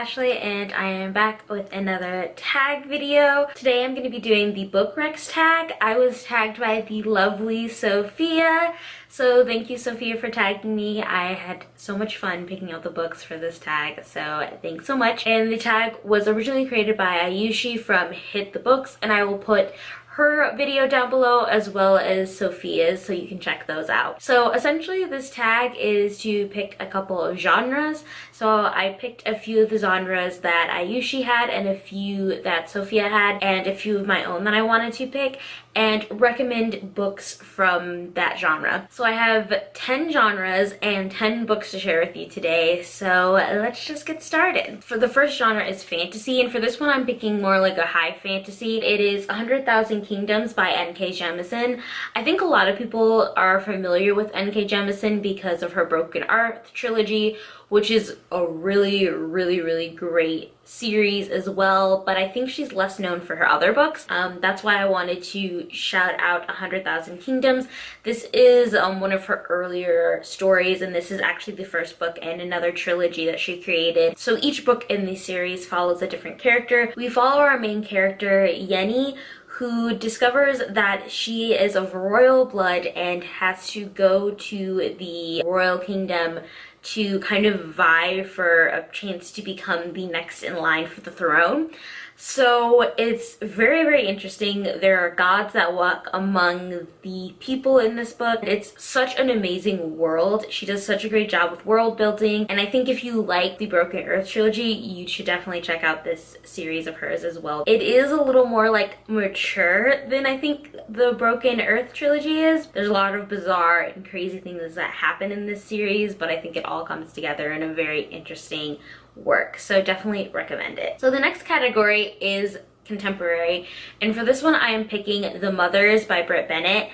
Ashley and I am back with another tag video. Today I'm going to be doing the book recs tag. I was tagged by the lovely Sophia. So thank you, Sophia, for tagging me. I had so much fun picking out the books for this tag, so thanks so much. And the tag was originally created by Ayushi from Hit the Books, and I will put her video down below as well as Sophia's, so you can check those out. So essentially this tag is to pick a couple of genres. So I picked a few of the genres that Ayushi had and a few that Sophia had and a few of my own that I wanted to pick and recommend books from that genre. So I have 10 genres and 10 books to share with you today, so let's just get started. For the first genre is fantasy, and for this one I'm picking more like a high fantasy. It is 100,000 Kingdoms by N.K. Jemisin. I think a lot of people are familiar with N.K. Jemisin because of her Broken Earth trilogy, which is a really great series as well, but I think she's less known for her other books. That's why I wanted to shout out 100,000 Kingdoms. This is one of her earlier stories, and this is actually the first book in another trilogy that she created. So each book in the series follows a different character. We follow our main character, Yenny, who discovers that she is of royal blood and has to go to the royal kingdom to kind of vie for a chance to become the next in line for the throne. So it's very interesting. There are gods that walk among the people in this book. It's such an amazing world. She does such a great job with world building, and I think if you like the Broken Earth trilogy, you should definitely check out this series of hers as well. It is a little more like mature than I think the Broken Earth trilogy is. There's a lot of bizarre and crazy things that happen in this series, but I think it all comes together in a very interesting work, so definitely recommend it. So the next category is contemporary, and for this one I am picking The Mothers by Britt Bennett,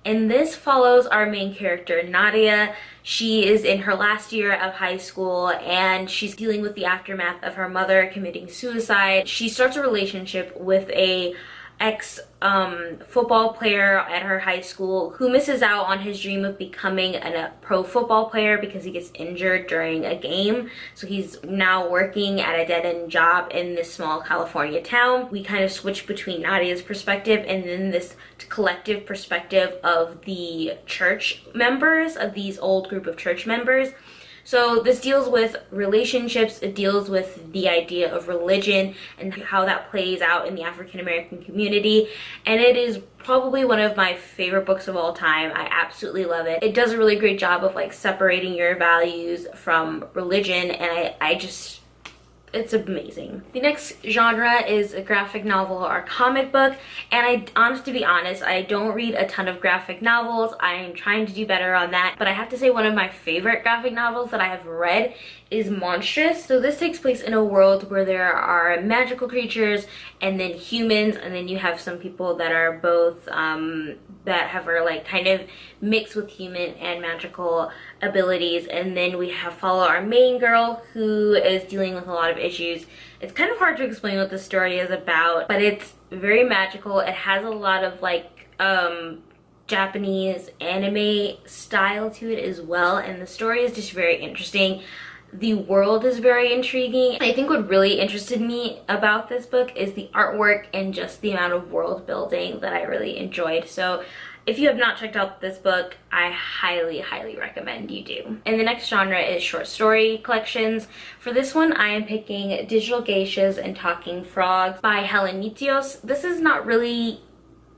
and this follows our main character Nadia. She is in her last year of high school and she's dealing with the aftermath of her mother committing suicide. She starts a relationship with a ex-football player at her high school who misses out on his dream of becoming a pro football player because he gets injured during a game. So he's now working at a dead-end job in this small California town. We kind of switch between Nadia's perspective and then this collective perspective of the church members, of these old group of church members. So this deals with relationships, it deals with the idea of religion and how that plays out in the African American community, and it is probably one of my favorite books of all time. I absolutely love it. It does a really great job of like separating your values from religion, and it's amazing. The next genre is a graphic novel or comic book, and to be honest, I don't read a ton of graphic novels. I am trying to do better on that, but I have to say one of my favorite graphic novels that I have read is Monstrous. So this takes place in a world where there are magical creatures and then humans, and then you have some people that are both are like kind of mixed with human and magical abilities, and then we follow our main girl who is dealing with a lot of issues. It's kind of hard to explain what the story is about, but it's very magical. It has a lot of like Japanese anime style to it as well, and the story is just very interesting. The world is very intriguing. I think what really interested me about this book is the artwork and just the amount of world building that I really enjoyed. So if you have not checked out this book, I highly recommend you do. And the next genre is short story collections. For this one, I am picking Digital Geishas and Talking Frogs by Helen Mitios. This is not really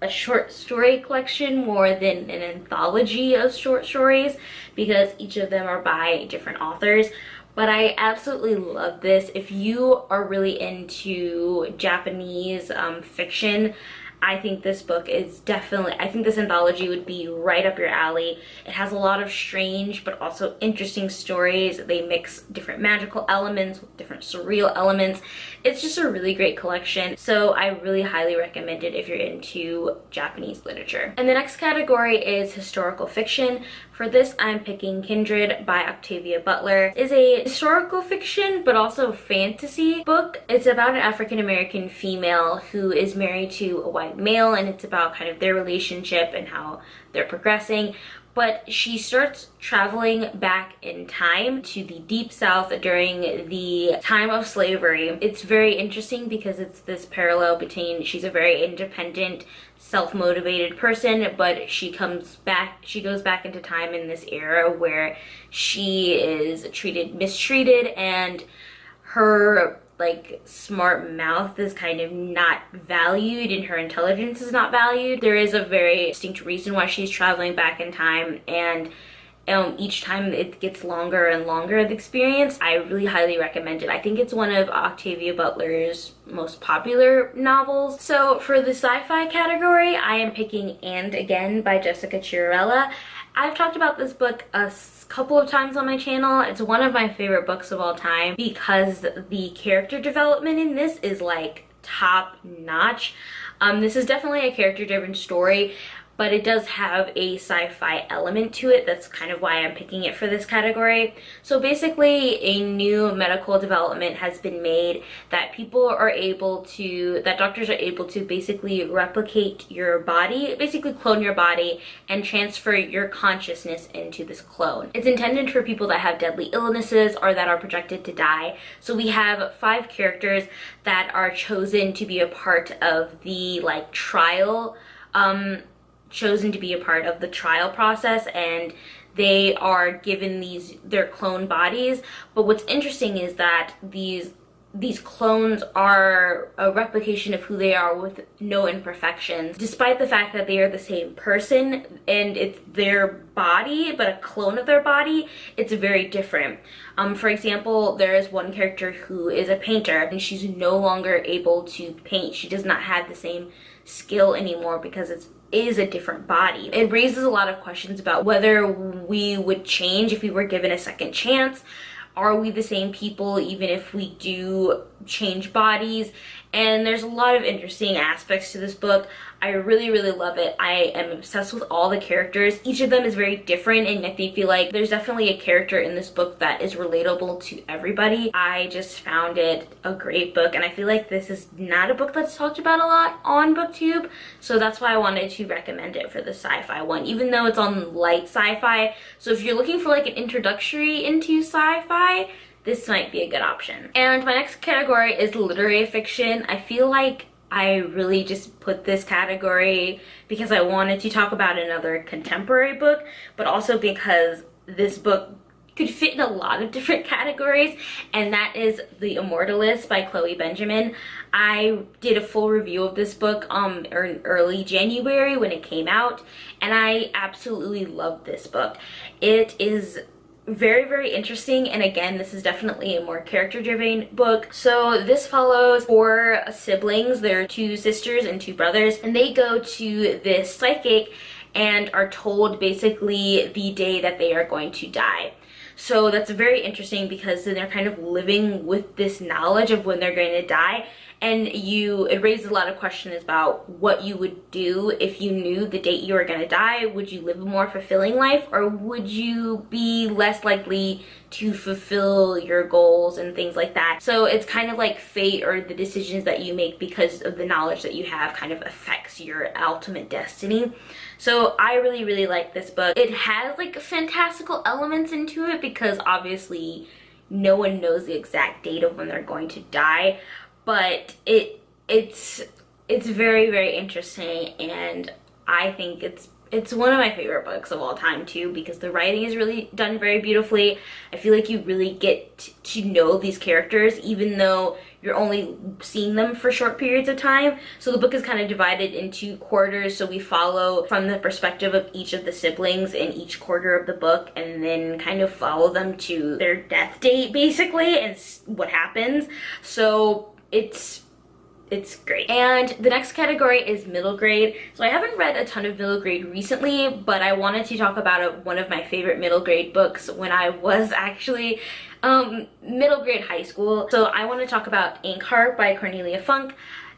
a short story collection, more than an anthology of short stories because each of them are by different authors. But I absolutely love this. If you are really into Japanese fiction, I think this book is I think this anthology would be right up your alley. It has a lot of strange but also interesting stories. They mix different magical elements with different surreal elements. It's just a really great collection, so I really highly recommend it if you're into Japanese literature. And the next category is historical fiction. For this, I'm picking Kindred by Octavia Butler. It is a historical fiction but also fantasy book. It's about an African American female who is married to a white male, and it's about kind of their relationship and how they're progressing. but she starts traveling back in time to the Deep South during the time of slavery. It's very interesting because it's this parallel between she's a very independent, self-motivated person, but she goes back into time in this era where she is mistreated, and her like smart mouth is kind of not valued and her intelligence is not valued. There is a very distinct reason why she's traveling back in time, and each time it gets longer and longer, the experience. I really highly recommend it. I think it's one of Octavia Butler's most popular novels. So for the sci-fi category, I am picking And Again by Jessica Chiarella. I've talked about this book a couple of times on my channel. It's one of my favorite books of all time because the character development in this is like top notch. This is definitely a character driven story, but it does have a sci-fi element to it. That's kind of why I'm picking it for this category. So basically, a new medical development has been made that doctors are able to basically replicate your body, basically clone your body and transfer your consciousness into this clone. It's intended for people that have deadly illnesses or that are projected to die. So we have 5 characters that are chosen to be a part of the trial process, and they are given their clone bodies. But what's interesting is that these clones are a replication of who they are with no imperfections, despite the fact that they are the same person and it's their body, but a clone of their body. It's very different. For example, there is one character who is a painter and she's no longer able to paint. She does not have the same skill anymore because it is a different body. It raises a lot of questions about whether we would change if we were given a second chance. Are we the same people even if we do change bodies? And there's a lot of interesting aspects to this book. I really, really love it. I am obsessed with all the characters. Each of them is very different, and I feel like there's definitely a character in this book that is relatable to everybody. I just found it a great book, and I feel like this is not a book that's talked about a lot on BookTube, so that's why I wanted to recommend it for the sci-fi one, even though it's on light sci-fi. So if you're looking for like an introductory into sci-fi, this might be a good option. And my next category is literary fiction. I feel like I really just put this category because I wanted to talk about another contemporary book, but also because this book could fit in a lot of different categories, and that is The Immortalist by Chloe Benjamin. I did a full review of this book in early January when it came out, and I absolutely love this book. It is very, very interesting, and again, this is definitely a more character-driven book. So this follows 4 siblings. They're 2 sisters and 2 brothers, and they go to this psychic and are told basically the day that they are going to die. So that's very interesting because then they're kind of living with this knowledge of when they're going to die, and it raises a lot of questions about what you would do if you knew the date you were going to die. Would you live a more fulfilling life, or would you be less likely to fulfill your goals and things like that? So it's kind of like fate, or the decisions that you make because of the knowledge that you have kind of affects your ultimate destiny. So I really, really like this book. It has like fantastical elements into it because obviously no one knows the exact date of when they're going to die, but it's very, very interesting, and I think it's one of my favorite books of all time too, because the writing is really done very beautifully. I feel like you really get to know these characters even though you're only seeing them for short periods of time. So the book is kind of divided into quarters, so we follow from the perspective of each of the siblings in each quarter of the book, and then kind of follow them to their death date basically and what happens. So it's great. And the next category is middle grade. So I haven't read a ton of middle grade recently, but I wanted to talk about one of my favorite middle grade books when I was actually middle grade high school. So I want to talk about Inkheart by Cornelia Funk.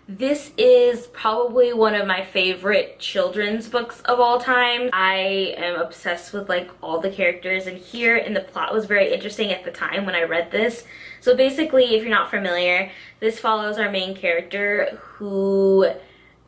This is probably one of my favorite children's books of all time. I am obsessed with like all the characters in here, and the plot was very interesting at the time when I read this. So basically, if you're not familiar, this follows our main character who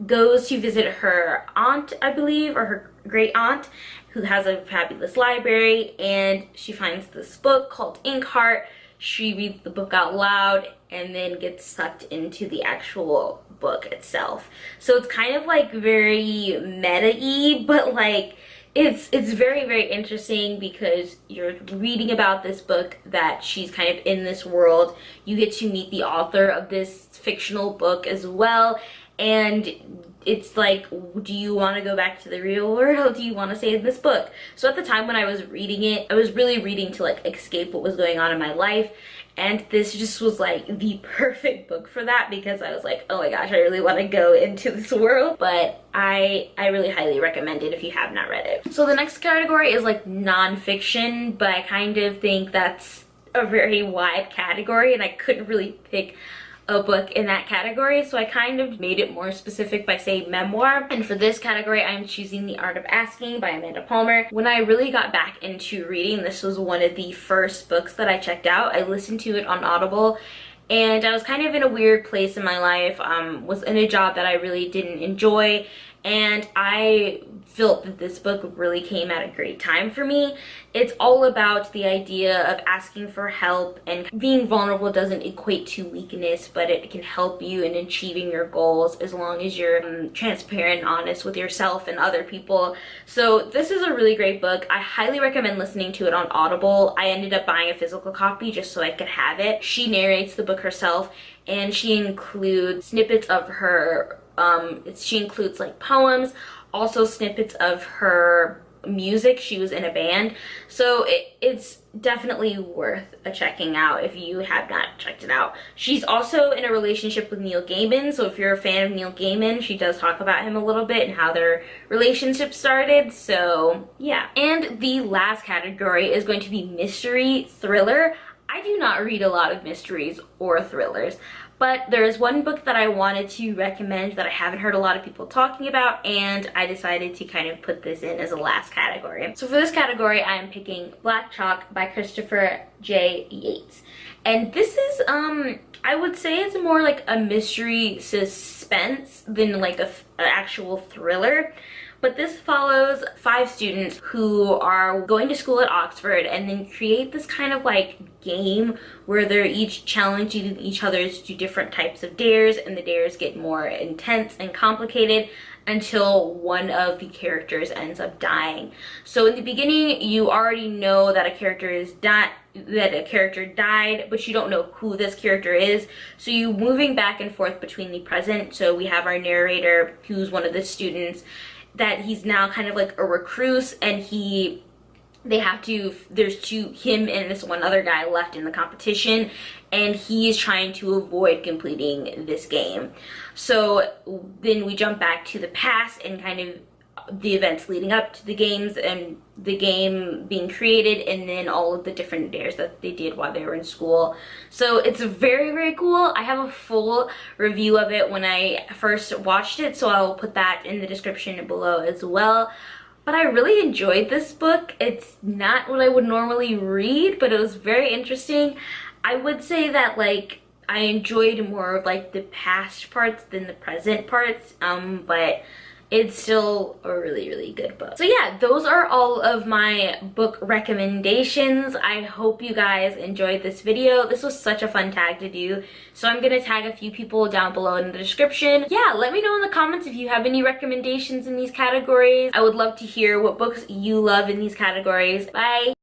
goes to visit her aunt, I believe, or her great aunt, who has a fabulous library, and she finds this book called Inkheart. She reads the book out loud and then gets sucked into the actual book itself. So it's kind of like very meta-y, but like it's very, very interesting because you're reading about this book that she's kind of in this world. You get to meet the author of this fictional book as well, and it's like, do you want to go back to the real world? Do you want to stay in this book? So at the time when I was reading it, I was really reading to like escape what was going on in my life, and this just was like the perfect book for that, because I was like, oh my gosh, I really want to go into this world. But I really highly recommend it if you have not read it. So the next category is like nonfiction, but I kind of think that's a very wide category and I couldn't really pick a book in that category, so I kind of made it more specific by saying memoir. And for this category, I'm choosing The Art of Asking by Amanda Palmer. When I really got back into reading, this was one of the first books that I checked out. I listened to it on Audible, and I was kind of in a weird place in my life, was in a job that I really didn't enjoy, and I felt that this book really came at a great time for me. It's all about the idea of asking for help, and being vulnerable doesn't equate to weakness, but it can help you in achieving your goals as long as you're transparent and honest with yourself and other people. So this is a really great book. I highly recommend listening to it on Audible. I ended up buying a physical copy just so I could have it. She narrates the book herself, and she includes snippets of her she includes like poems, also snippets of her music. She was in a band, so it's definitely worth checking out if you have not checked it out. She's also in a relationship with Neil Gaiman, so if you're a fan of Neil Gaiman, she does talk about him a little bit and how their relationship started. So yeah. And the last category is going to be mystery thriller. I do not read a lot of mysteries or thrillers, but there is one book that I wanted to recommend that I haven't heard a lot of people talking about, and I decided to kind of put this in as a last category. So for this category, I am picking Black Chalk by Christopher J. Yates. And this is, I would say it's more like a mystery suspense than like an actual thriller. But this follows 5 students who are going to school at Oxford and then create this kind of like game where they're each challenging each other to do different types of dares, and the dares get more intense and complicated until one of the characters ends up dying. So in the beginning, you already know that a character died, but you don't know who this character is. So you moving back and forth between the present. So we have our narrator, who's one of the students, that he's now kind of like a recluse, and there's him and this one other guy left in the competition, and he's trying to avoid completing this game. So then we jump back to the past and kind of the events leading up to the games and the game being created, and then all of the different dares that they did while they were in school. So it's very, very cool. I have a full review of it when I first watched it, so I'll put that in the description below as well. But I really enjoyed this book. It's not what I would normally read, but it was very interesting. I would say that like I enjoyed more of like the past parts than the present parts, but it's still a really, really good book. So yeah, those are all of my book recommendations. I hope you guys enjoyed this video. This was such a fun tag to do, so I'm gonna tag a few people down below in the description. Yeah, let me know in the comments if you have any recommendations in these categories. I would love to hear what books you love in these categories. Bye!